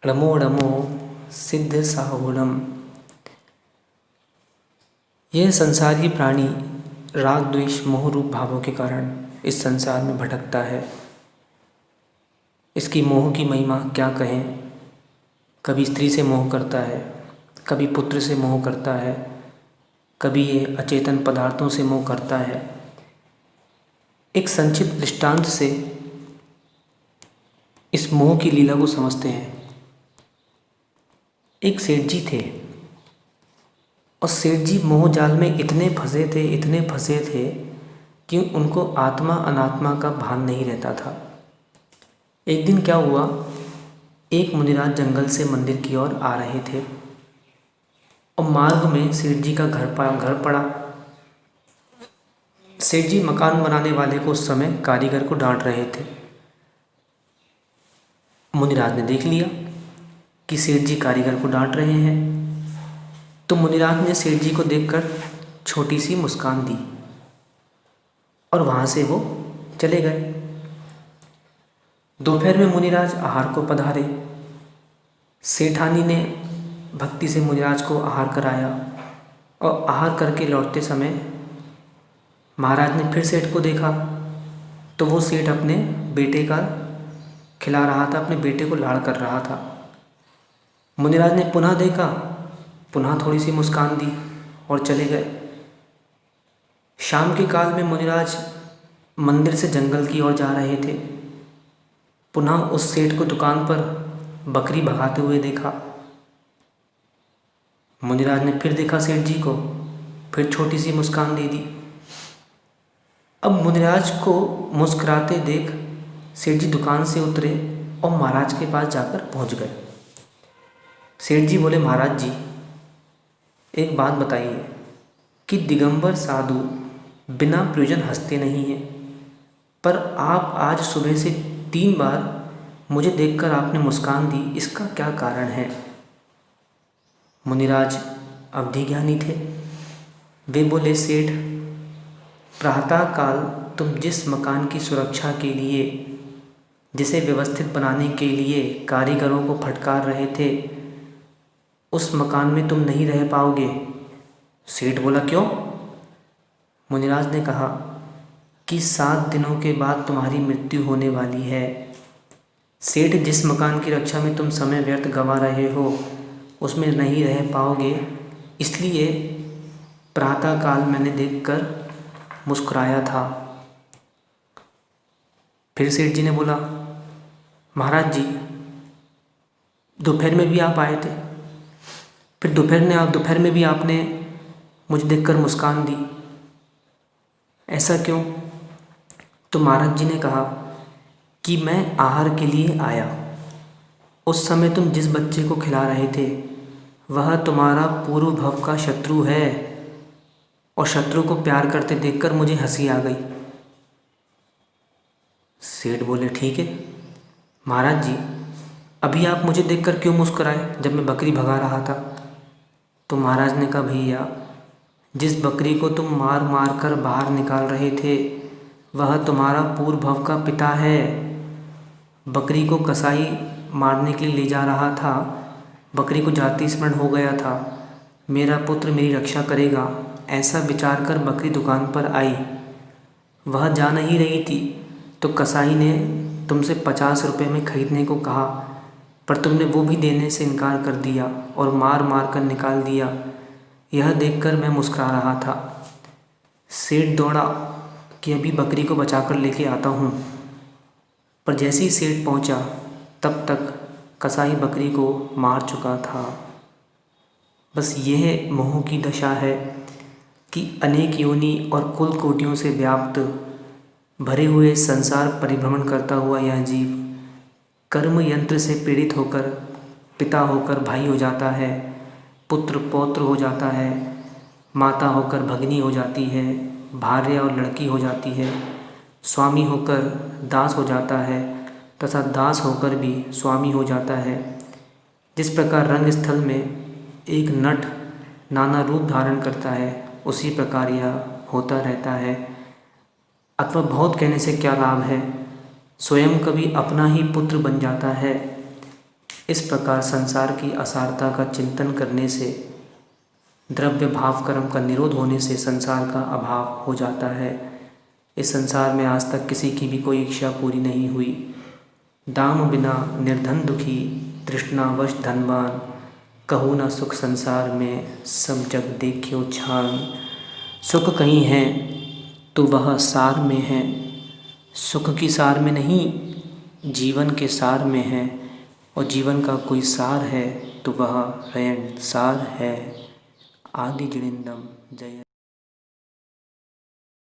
णमो णमो सिद्ध साहुणम। यह संसारी प्राणी राग द्वेष मोह रूप भावों के कारण इस संसार में भटकता है। इसकी मोह की महिमा क्या कहें। कभी स्त्री से मोह करता है, कभी पुत्र से मोह करता है, कभी ये अचेतन पदार्थों से मोह करता है। एक संक्षिप्त दृष्टांत से इस मोह की लीला को समझते हैं। एक सेठ जी थे और सेठ जी मोह जाल में इतने फंसे थे कि उनको आत्मा अनात्मा का भान नहीं रहता था। एक दिन क्या हुआ, एक मुनिराज जंगल से मंदिर की ओर आ रहे थे और मार्ग में सेठ जी का घर पड़ा। सेठ जी मकान बनाने वाले को उस समय कारीगर को डांट रहे थे। मुनिराज ने देख लिया कि सेठ जी कारीगर को डांट रहे हैं, तो मुनिराज ने सेठ जी को देखकर छोटी सी मुस्कान दी और वहाँ से वो चले गए। दोपहर में मुनिराज आहार को पधारे। सेठानी ने भक्ति से मुनिराज को आहार कराया और आहार करके लौटते समय महाराज ने फिर सेठ को देखा तो वो सेठ अपने बेटे का खिला रहा था, अपने बेटे को लाड़ कर रहा था। मुनिराज ने पुनः देखा, पुनः थोड़ी सी मुस्कान दी और चले गए। शाम के काल में मुनिराज मंदिर से जंगल की ओर जा रहे थे। पुनः उस सेठ को दुकान पर बकरी भगाते हुए देखा। मुनिराज ने फिर देखा सेठ जी को, फिर छोटी सी मुस्कान दे दी। अब मुनिराज को मुस्कुराते देख सेठ जी दुकान से उतरे और महाराज के पास जाकर पहुंच गए। सेठ जी बोले, महाराज जी एक बात बताइए कि दिगंबर साधु बिना प्रयोजन हंसते नहीं हैं, पर आप आज सुबह से 3 बार मुझे देखकर आपने मुस्कान दी, इसका क्या कारण है। मुनिराज अवधि ज्ञानी थे। वे बोले, सेठ प्रातः काल तुम जिस मकान की सुरक्षा के लिए, जिसे व्यवस्थित बनाने के लिए कारीगरों को फटकार रहे थे, उस मकान में तुम नहीं रह पाओगे। सेठ बोला, क्यों। मुनिराज ने कहा कि 7 दिनों के बाद तुम्हारी मृत्यु होने वाली है। सेठ जिस मकान की रक्षा में तुम समय व्यर्थ गंवा रहे हो उसमें नहीं रह पाओगे, इसलिए प्रातः काल मैंने देखकर मुस्कुराया था। फिर सेठ जी ने बोला, महाराज जी दोपहर में भी आप आए थे, फिर दोपहर में भी आपने मुझे देखकर मुस्कान दी, ऐसा क्यों। तो महाराज जी ने कहा कि मैं आहार के लिए आया। उस समय तुम जिस बच्चे को खिला रहे थे वह तुम्हारा पूर्व भव का शत्रु है और शत्रु को प्यार करते देखकर मुझे हंसी आ गई। सेठ बोले, ठीक है महाराज जी, अभी आप मुझे देखकर क्यों मुस्कुराए जब मैं बकरी भगा रहा था। तो महाराज ने कहा, भैया जिस बकरी को तुम मार मार कर बाहर निकाल रहे थे वह तुम्हारा पूर्व भव का पिता है। बकरी को कसाई मारने के लिए ले जा रहा था, बकरी को जाति स्मरण हो गया था, मेरा पुत्र मेरी रक्षा करेगा, ऐसा विचार कर बकरी दुकान पर आई। वह जा नहीं रही थी तो कसाई ने तुमसे 50 रुपये में ख़रीदने को कहा, पर तुमने वो भी देने से इनकार कर दिया और मार मार कर निकाल दिया। यह देखकर मैं मुस्कुरा रहा था। सेठ दौड़ा कि अभी बकरी को बचाकर लेके आता हूँ, पर जैसे ही सेठ पहुँचा तब तक कसाई बकरी को मार चुका था। बस यह मोह की दशा है कि अनेक योनि और कुल कोटियों से व्याप्त भरे हुए संसार परिभ्रमण करता हुआ यह जीव कर्म यंत्र से पीड़ित होकर पिता होकर भाई हो जाता है, पुत्र पौत्र हो जाता है, माता होकर भगिनी हो जाती है, भार्या और लड़की हो जाती है, स्वामी होकर दास हो जाता है तथा दास होकर भी स्वामी हो जाता है। जिस प्रकार रंग स्थल में एक नट नाना रूप धारण करता है, उसी प्रकार यह होता रहता है। अथवा बहुत कहने से क्या लाभ है, स्वयं कभी अपना ही पुत्र बन जाता है। इस प्रकार संसार की असारता का चिंतन करने से, द्रव्य भाव कर्म का निरोध होने से संसार का अभाव हो जाता है। इस संसार में आज तक किसी की भी कोई इच्छा पूरी नहीं हुई। दाम बिना निर्धन दुखी, तृष्णावश धनवान, कहूँ ना सुख संसार में, सब जग देखियो छान। सुख कहीं है तो वह सार में है, सुख की सार में नहीं, जीवन के सार में है। और जीवन का कोई सार है तो वह रयन सार है। आदि जिणेंद्रम जय।